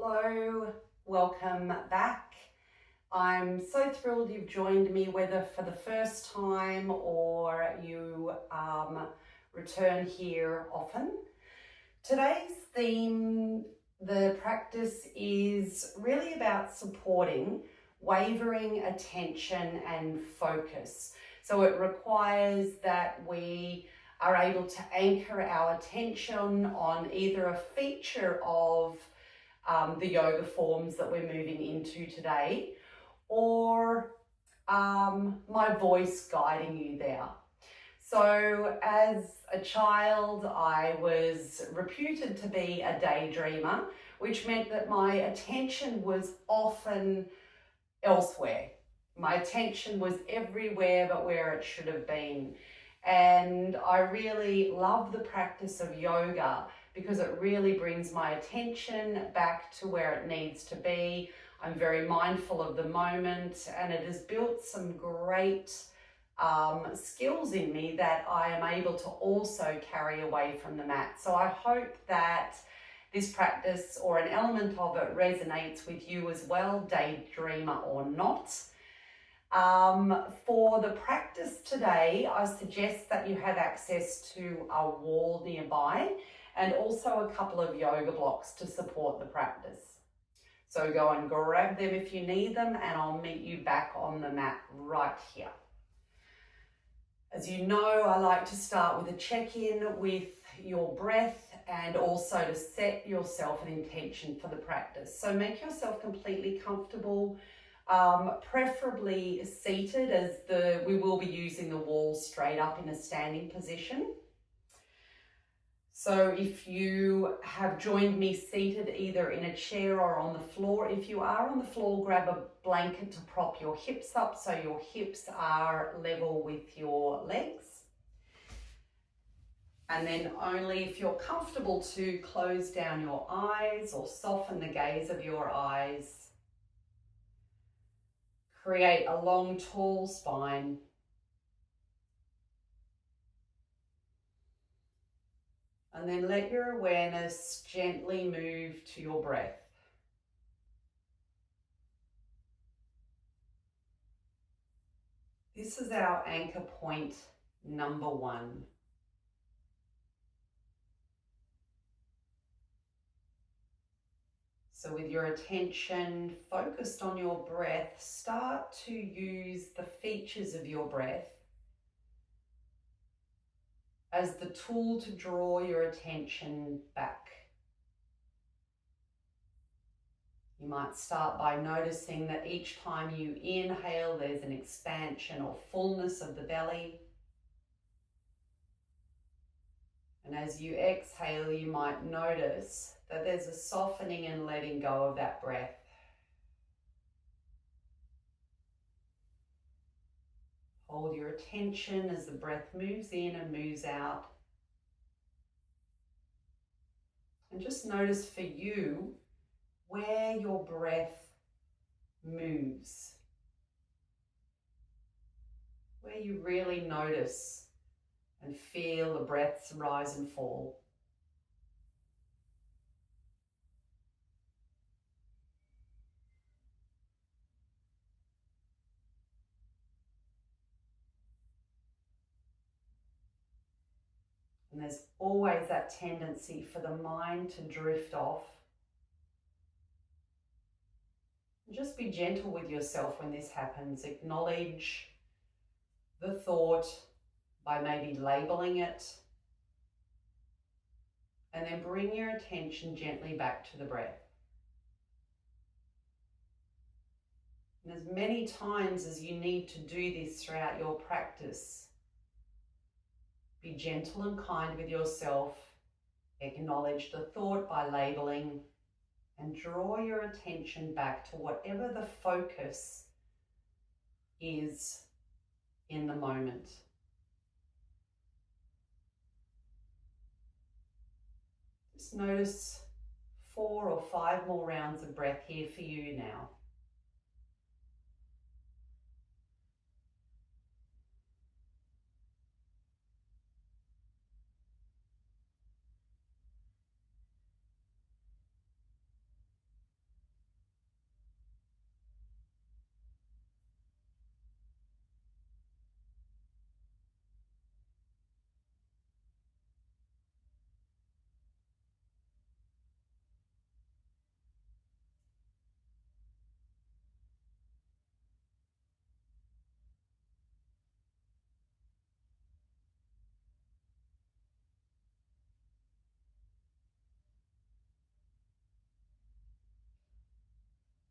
Hello, welcome back. I'm so thrilled you've joined me, whether for the first time or you return here often. Today's theme, the practice, is really about supporting wavering attention and focus. So it requires that we are able to anchor our attention on either a feature of the yoga forms that we're moving into today, or my voice guiding you there. So as a child, I was reputed to be a daydreamer, which meant that my attention was often elsewhere. My attention was everywhere but where it should have been. And I really love the practice of yoga because it really brings my attention back to where it needs to be. I'm very mindful of the moment, and it has built some great skills in me that I am able to also carry away from the mat. So I hope that this practice or an element of it resonates with you as well, daydreamer or not. For the practice today, I suggest that you have access to a wall nearby and also a couple of yoga blocks to support the practice. So go and grab them if you need them, and I'll meet you back on the mat right here. As you know, I like to start with a check-in with your breath and also to set yourself an intention for the practice. So make yourself completely comfortable, preferably seated, as we will be using the wall straight up in a standing position. So if you have joined me seated either in a chair or on the floor, if you are on the floor, grab a blanket to prop your hips up so your hips are level with your legs. And then only if you're comfortable to close down your eyes or soften the gaze of your eyes. Create a long, tall spine. And then let your awareness gently move to your breath. This is our anchor point number 1. So with your attention focused on your breath, start to use the features of your breath as the tool to draw your attention back. You might start by noticing that each time you inhale, there's an expansion or fullness of the belly. And as you exhale, you might notice that there's a softening and letting go of that breath. Hold your attention as the breath moves in and moves out. And just notice for you where your breath moves, where you really notice and feel the breaths rise and fall. And there's always that tendency for the mind to drift off. And just be gentle with yourself when this happens. Acknowledge the thought by maybe labeling it, and then bring your attention gently back to the breath. And as many times as you need to do this throughout your practice, be gentle and kind with yourself. Acknowledge the thought by labeling and draw your attention back to whatever the focus is in the moment. Just notice 4 or 5 more rounds of breath here for you now.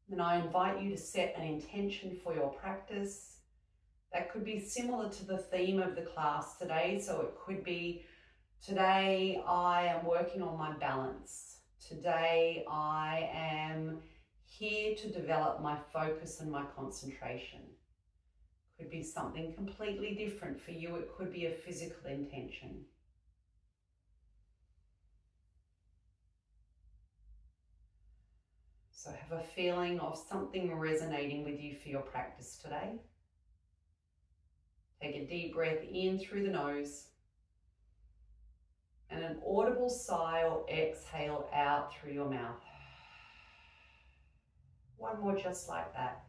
Then I invite you to set an intention for your practice. That could be similar to the theme of the class today. So it could be, today I am working on my balance. Today I am here to develop my focus and my concentration. Could be something completely different for you. It could be a physical intention. So have a feeling of something resonating with you for your practice today. Take a deep breath in through the nose and an audible sigh or exhale out through your mouth. One more just like that.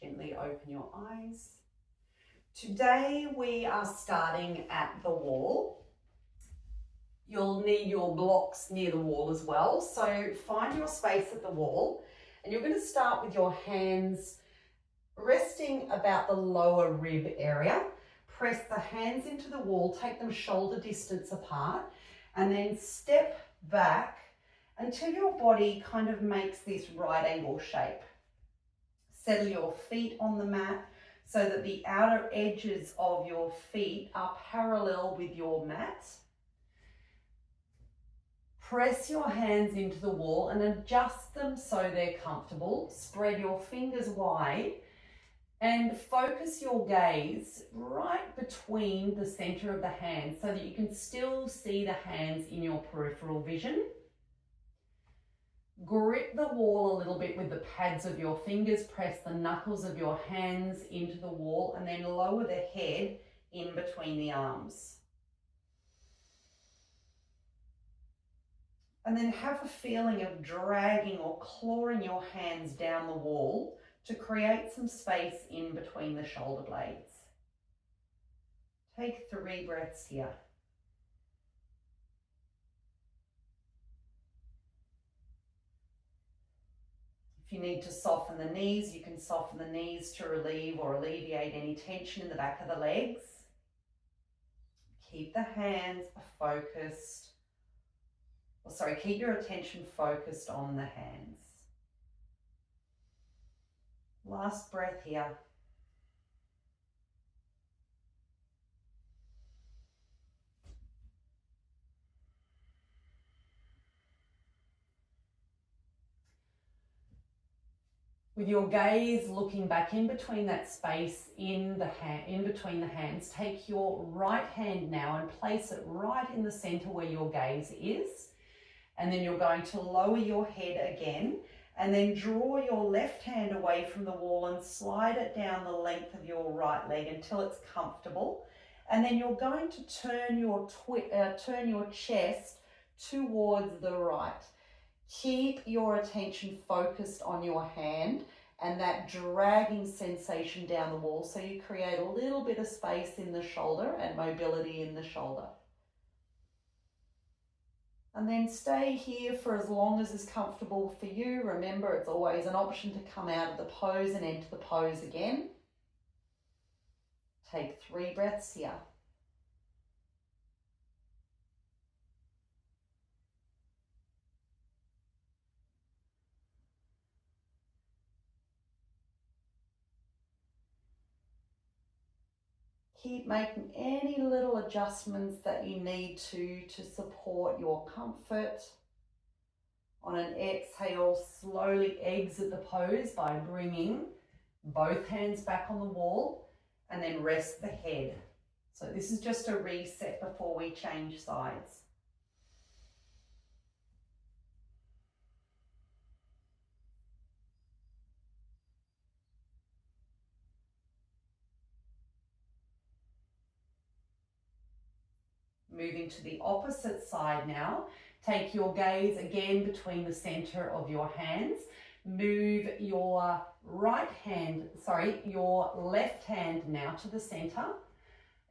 Gently open your eyes. Today we are starting at the wall. You'll need your blocks near the wall as well. So find your space at the wall, and you're going to start with your hands resting about the lower rib area. Press the hands into the wall, take them shoulder distance apart, and then step back until your body kind of makes this right angle shape. Settle your feet on the mat so that the outer edges of your feet are parallel with your mat. Press your hands into the wall and adjust them so they're comfortable. Spread your fingers wide and focus your gaze right between the center of the hands so that you can still see the hands in your peripheral vision. Grip the wall a little bit with the pads of your fingers. Press the knuckles of your hands into the wall and then lower the head in between the arms. And then have a feeling of dragging or clawing your hands down the wall to create some space in between the shoulder blades. Take 3 breaths here. If you need to soften the knees, you can soften the knees to relieve or alleviate any tension in the back of the legs. Keep the hands focused. Keep your attention focused on the hands. Last breath here. With your gaze looking back in between that space in between the hands, take your right hand now and place it right in the center where your gaze is. And then you're going to lower your head again and then draw your left hand away from the wall and slide it down the length of your right leg until it's comfortable. And then you're going to turn your chest towards the right. Keep your attention focused on your hand and that dragging sensation down the wall so you create a little bit of space in the shoulder and mobility in the shoulder. And then stay here for as long as is comfortable for you. Remember, it's always an option to come out of the pose and enter the pose again. Take 3 breaths here. Keep making any little adjustments that you need to support your comfort. On an exhale, slowly exit the pose by bringing both hands back on the wall and then rest the head. So this is just a reset before we change sides. Moving to the opposite side now. Take your gaze again between the center of your hands. Move your your left hand now to the center.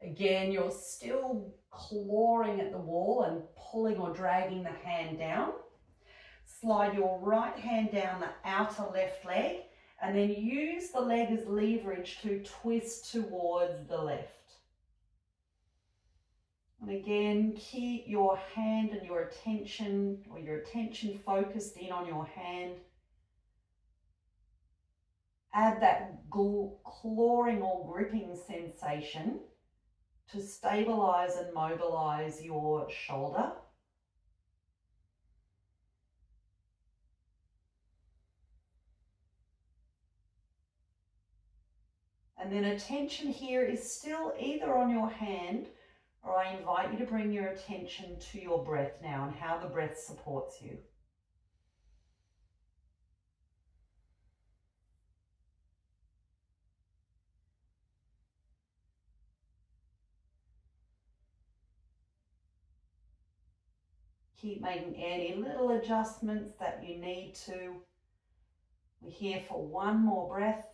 Again, you're still clawing at the wall and pulling or dragging the hand down. Slide your right hand down the outer left leg and then use the leg as leverage to twist towards the left. And again, keep your hand and your attention, or your attention focused in on your hand. Add that clawing or gripping sensation to stabilize and mobilize your shoulder. And then attention here is still either on your hand, or I invite you to bring your attention to your breath now and how the breath supports you. Keep making any little adjustments that you need to. We're here for one more breath.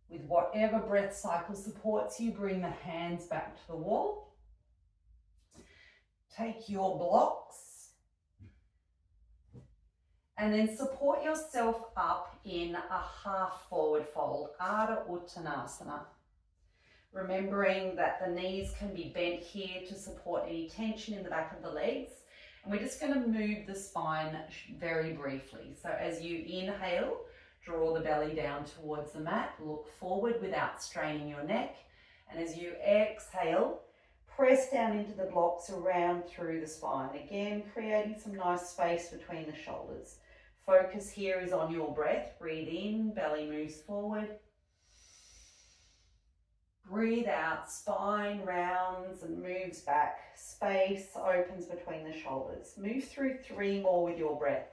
With whatever breath cycle supports you, bring the hands back to the wall. Take your blocks and then support yourself up in a half forward fold, Ardha Uttanasana. Remembering that the knees can be bent here to support any tension in the back of the legs. And we're just going to move the spine very briefly. So as you inhale, draw the belly down towards the mat, look forward without straining your neck. And as you exhale, press down into the blocks around through the spine. Again, creating some nice space between the shoulders. Focus here is on your breath. Breathe in, belly moves forward. Breathe out, spine rounds and moves back. Space opens between the shoulders. Move through 3 more with your breath.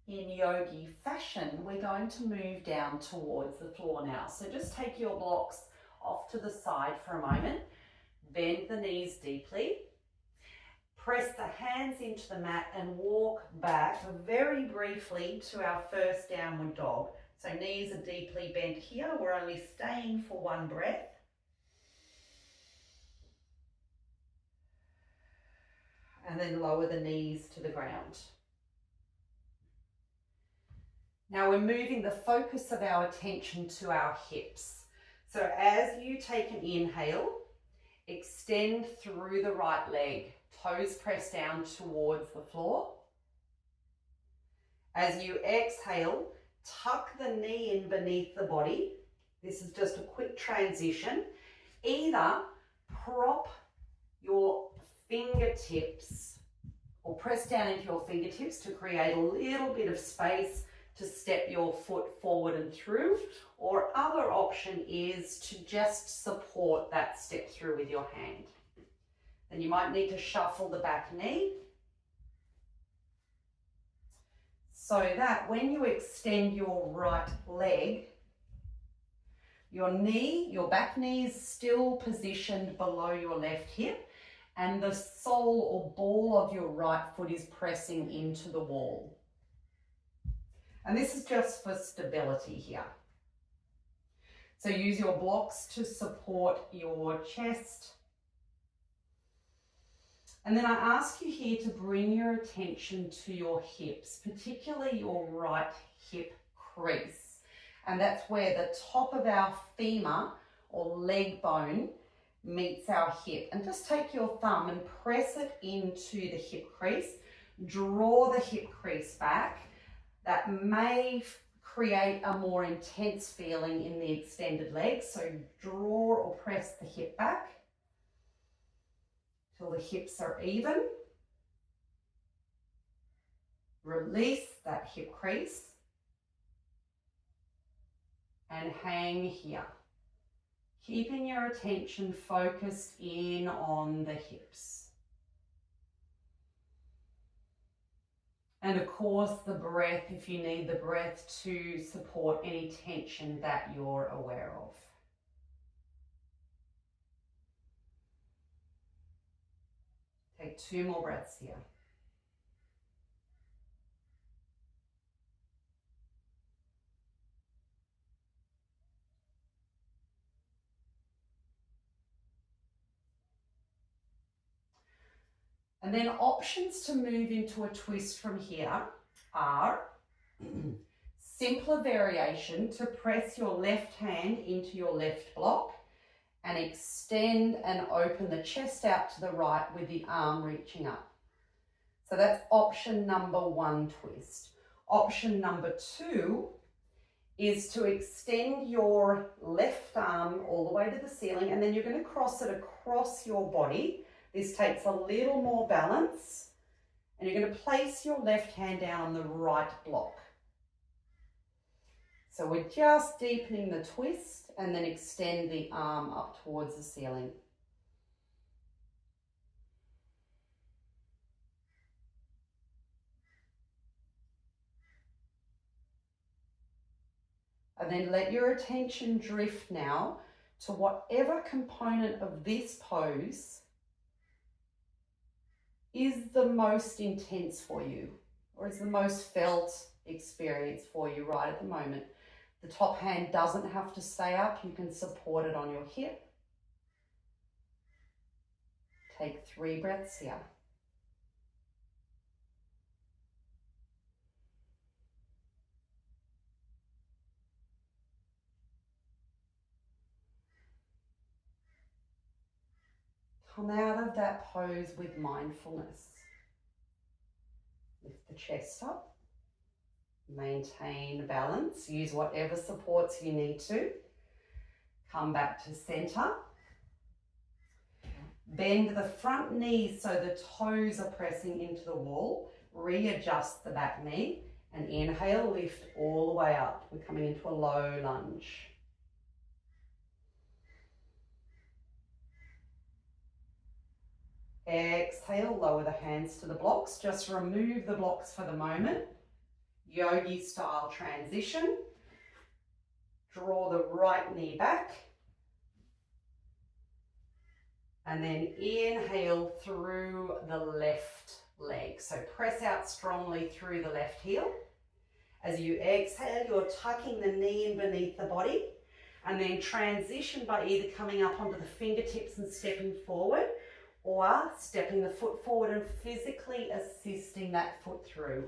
In yogi fashion, we're going to move down towards the floor now. So just take your blocks off to the side for a moment. Bend the knees deeply. Press the hands into the mat and walk back very briefly to our first downward dog. So knees are deeply bent here. We're only staying for 1 breath. And then lower the knees to the ground. Now we're moving the focus of our attention to our hips. So as you take an inhale, extend through the right leg, toes press down towards the floor. As you exhale, tuck the knee in beneath the body. This is just a quick transition. Either prop your fingertips or press down into your fingertips to create a little bit of space to step your foot forward and through, or other option is to just support that step through with your hand. Then you might need to shuffle the back knee so that when you extend your right leg, your knee, your back knee is still positioned below your left hip and the sole or ball of your right foot is pressing into the wall. And this is just for stability here. So use your blocks to support your chest. And then I ask you here to bring your attention to your hips, particularly your right hip crease. And that's where the top of our femur or leg bone meets our hip. And just take your thumb and press it into the hip crease. Draw the hip crease back. That may create a more intense feeling in the extended legs. So draw or press the hip back till the hips are even. Release that hip crease and hang here. Keeping your attention focused in on the hips. And of course, the breath, if you need the breath to support any tension that you're aware of. Take 2 more breaths here. And then options to move into a twist from here are simpler variation to press your left hand into your left block and extend and open the chest out to the right with the arm reaching up. So that's option number 1 twist. Option number 2 is to extend your left arm all the way to the ceiling, and then you're going to cross it across your body. This takes a little more balance, and you're going to place your left hand down on the right block. So we're just deepening the twist and then extend the arm up towards the ceiling. And then let your attention drift now to whatever component of this pose is the most intense for you, or is the most felt experience for you right at the moment. The top hand doesn't have to stay up. You can support it on your hip. Take 3 breaths here. Come out of that pose with mindfulness. Lift the chest up. Maintain balance. Use whatever supports you need to. Come back to center. Bend the front knees so the toes are pressing into the wall. Readjust the back knee and inhale, lift all the way up. We're coming into a low lunge. Exhale, lower the hands to the blocks. Just remove the blocks for the moment. Yogi style transition. Draw the right knee back. And then inhale through the left leg. So press out strongly through the left heel. As you exhale, you're tucking the knee in beneath the body. And then transition by either coming up onto the fingertips and stepping forward, or stepping the foot forward and physically assisting that foot through.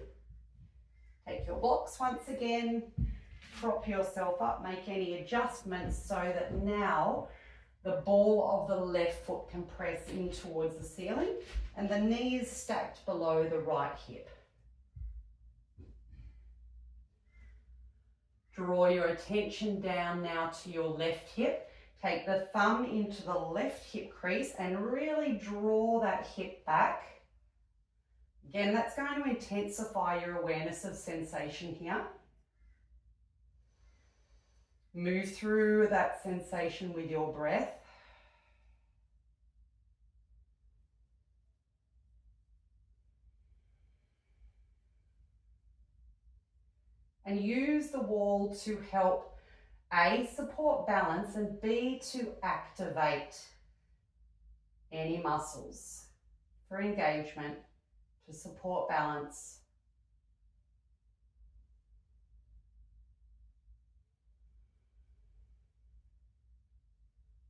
Take your blocks once again, prop yourself up, make any adjustments so that now the ball of the left foot can press in towards the ceiling and the knee is stacked below the right hip. Draw your attention down now to your left hip. Take the thumb into the left hip crease and really draw that hip back. Again, that's going to intensify your awareness of sensation here. Move through that sensation with your breath. And use the wall to help A, support balance, and B, to activate any muscles for engagement, to support balance.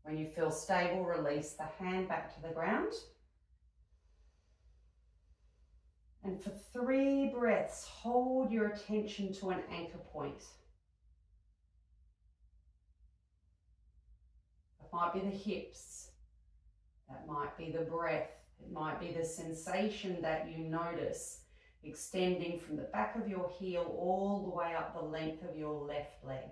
When you feel stable, release the hand back to the ground. And for 3 breaths, hold your attention to an anchor point. That might be the hips, that might be the breath, it might be the sensation that you notice extending from the back of your heel all the way up the length of your left leg.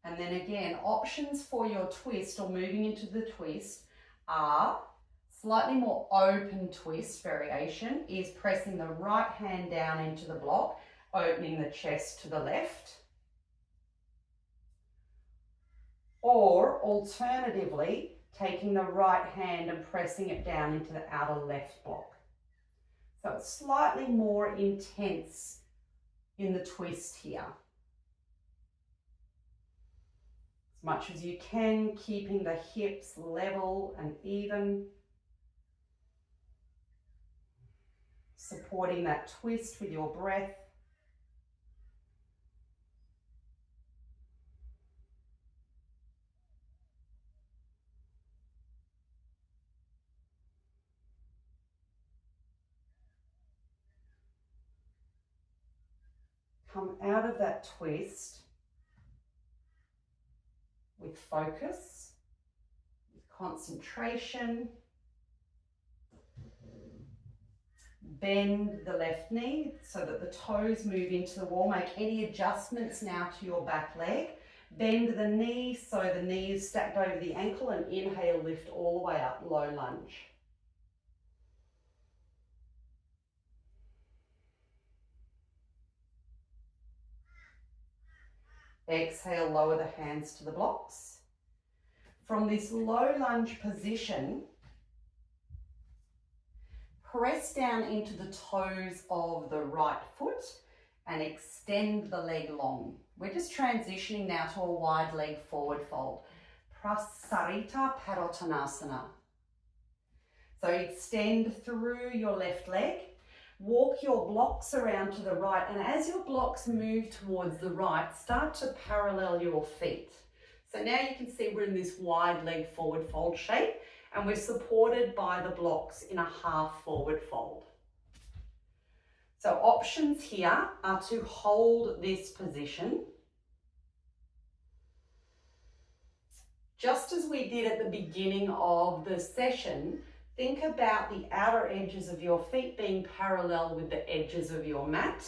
And then again, options for your twist or moving into the twist are slightly more open twist variation is pressing the right hand down into the block, opening the chest to the left. Or alternatively, taking the right hand and pressing it down into the outer left block. So it's slightly more intense in the twist here. As much as you can, keeping the hips level and even. Supporting that twist with your breath. Come out of that twist with focus, with concentration. Bend the left knee so that the toes move into the wall. Make any adjustments now to your back leg. Bend the knee so the knee is stacked over the ankle, and inhale, lift all the way up, low lunge. Exhale, lower the hands to the blocks. From this low lunge position, press down into the toes of the right foot and extend the leg long. We're just transitioning now to a wide leg forward fold. Prasarita Padottanasana. So extend through your left leg. Walk your blocks around to the right, and as your blocks move towards the right, start to parallel your feet. So now you can see we're in this wide leg forward fold shape, and we're supported by the blocks in a half forward fold. So options here are to hold this position. Just as we did at the beginning of the session, think about the outer edges of your feet being parallel with the edges of your mat.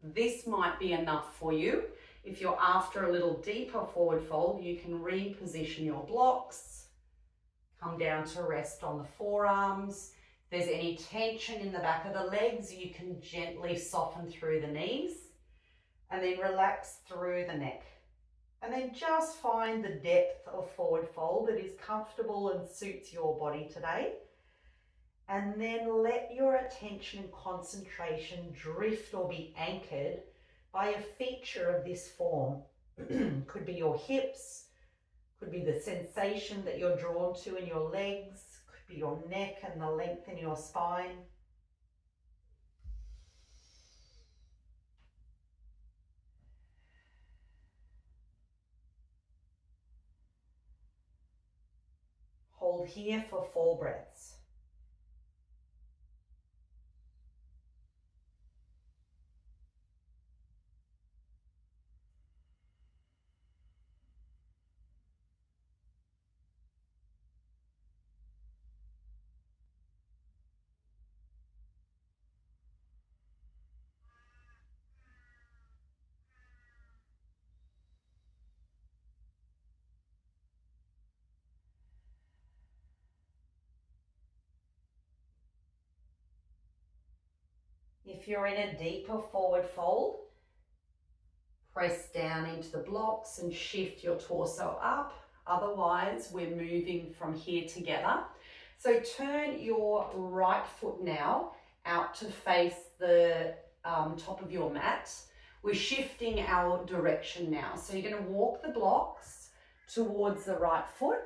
This might be enough for you. If you're after a little deeper forward fold, you can reposition your blocks. Come down to rest on the forearms. If there's any tension in the back of the legs, you can gently soften through the knees and then relax through the neck. And then just find the depth of forward fold that is comfortable and suits your body today. And then let your attention and concentration drift or be anchored by a feature of this form. Could be your hips, could be the sensation that you're drawn to in your legs, could be your neck and the length in your spine. Hold here for 4 breaths. If you're in a deeper forward fold, press down into the blocks and shift your torso up. Otherwise, we're moving from here together. So turn your right foot now out to face the top of your mat. We're shifting our direction now. So you're going to walk the blocks towards the right foot.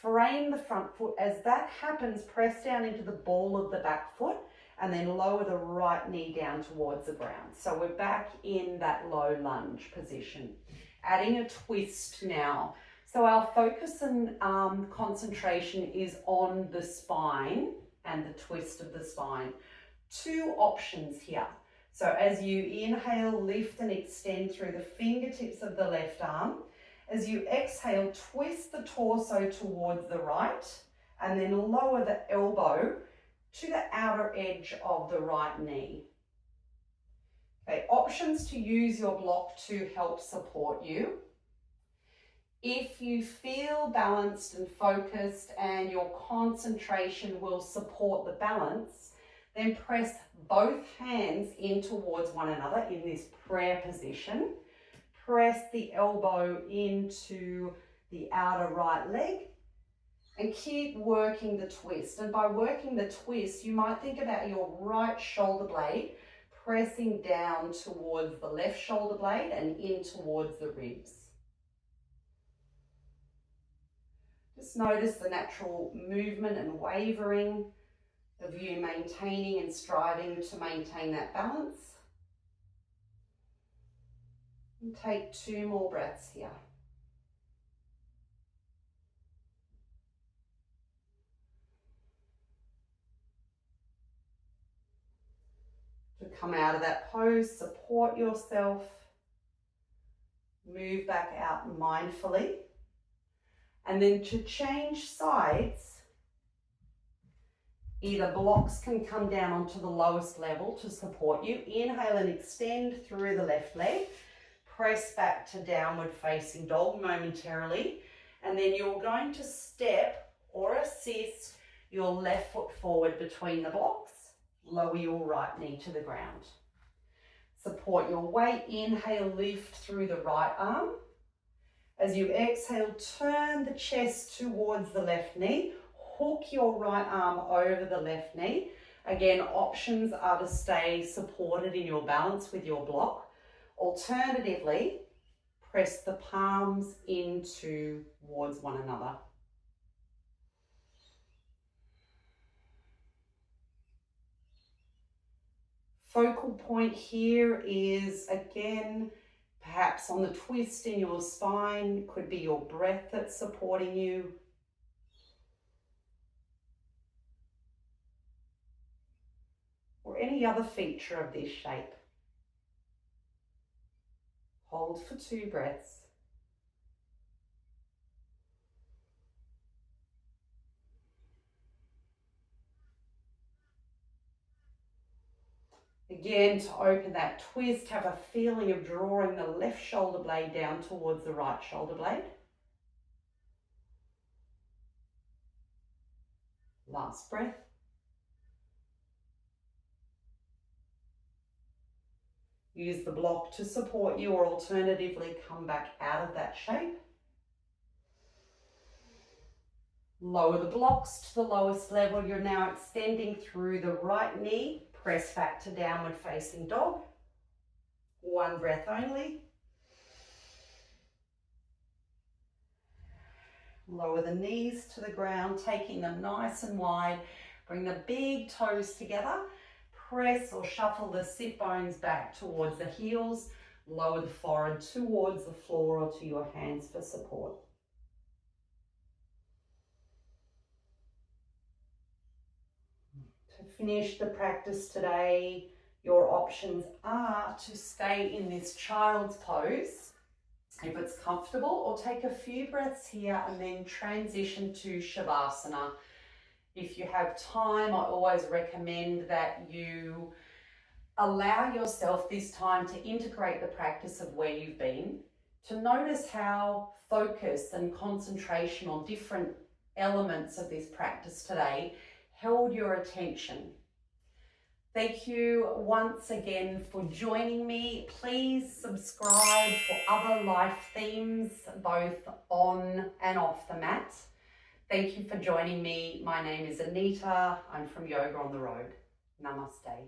Frame the front foot. As that happens, press down into the ball of the back foot and then lower the right knee down towards the ground. So we're back in that low lunge position. Adding a twist now. So our focus and concentration is on the spine and the twist of the spine. 2 options here. So as you inhale, lift and extend through the fingertips of the left arm. As you exhale, twist the torso towards the right and then lower the elbow to the outer edge of the right knee. Okay, options to use your block to help support you. If you feel balanced and focused and your concentration will support the balance, then press both hands in towards one another in this prayer position. Press the elbow into the outer right leg and keep working the twist. And by working the twist, you might think about your right shoulder blade pressing down towards the left shoulder blade and in towards the ribs. Just notice the natural movement and wavering of you maintaining and striving to maintain that balance. And take 2 more breaths here. To come out of that pose, support yourself, move back out mindfully, and then to change sides, either blocks can come down onto the lowest level to support you. Inhale and extend through the left leg. Press back to downward facing dog momentarily. And then you're going to step or assist your left foot forward between the blocks. Lower your right knee to the ground. Support your weight. Inhale, lift through the right arm. As you exhale, turn the chest towards the left knee. Hook your right arm over the left knee. Again, options are to stay supported in your balance with your block. Alternatively, press the palms in towards one another. Focal point here is, again, perhaps on the twist in your spine. Could be your breath that's supporting you. Or any other feature of this shape. Hold for 2 breaths. Again, to open that twist, have a feeling of drawing the left shoulder blade down towards the right shoulder blade. Last breath. Use the block to support you, or alternatively come back out of that shape. Lower the blocks to the lowest level. You're now extending through the right knee. Press back to downward facing dog. 1 breath only. Lower the knees to the ground, taking them nice and wide. Bring the big toes together. Press or shuffle the sit bones back towards the heels. Lower the forehead towards the floor or to your hands for support. To finish the practice today, your options are to stay in this child's pose if it's comfortable, or take a few breaths here and then transition to Shavasana. If you have time, I always recommend that you allow yourself this time to integrate the practice of where you've been, to notice how focus and concentration on different elements of this practice today held your attention. Thank you once again for joining me. Please subscribe for other life themes, both on and off the mat. Thank you for joining me. My name is Anita. I'm from Yoga on the Road. Namaste.